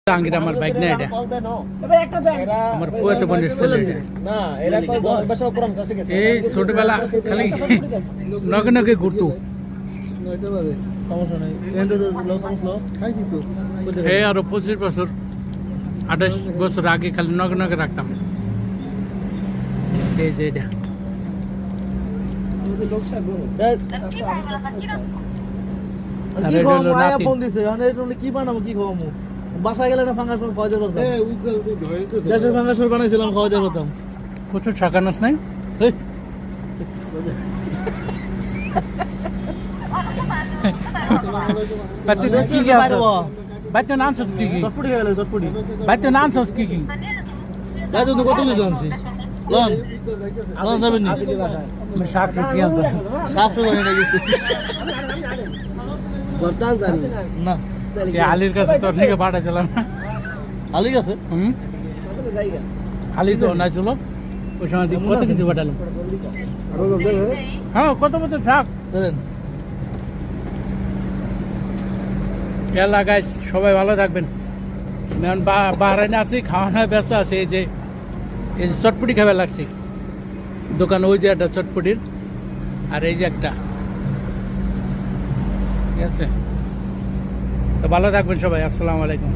জাহাঙ্গীর আমার বাইক না এটা আমার পুয়াতে বোনের ছেলে এই ছোটবেলা খালি নগে নগে ঘুরতো এই আরো 25 বছর 28 বছর আগে খালি নগে নগে রাখতাম এই যে এটা কি বানাবো কি খাওয়াবো বাসায় গেলে না ফাঙ্গাস খাওয়া যাবে দেশের ফাঙ্গাস বানাইছিলাম খাওয়া যাবে প্রচুর শাকানস নাই কি কি বাইতে নানছস কি কি চটপটি খেয়ে গেলে চটপটি বাইতে নানছস কি কি তাই তো কত কিছু আনছি লন লন যাবেন নি আমি শাক সবজি আনছি শাক সবজি বানিয়ে গেছি বর্তাল জানি না কে আলীর কাছে তোর থেকে পাঠা ছিলাম আলী আছে আলী তো না ছিল ওই সময় কত কিছু পাঠালাম হ্যাঁ কত বছর থাক এলাকায় সবাই ভালো থাকবেন এখন বাহারাইনে আছি খাওয়ানোর ব্যস্ত আছে এই যে চটপটি খাবার লাগছে দোকান ওই যে একটা চটপটির আর এই যে একটা ঠিক আছে তো ভালো থাকবেন সবাই আসসালামু আলাইকুম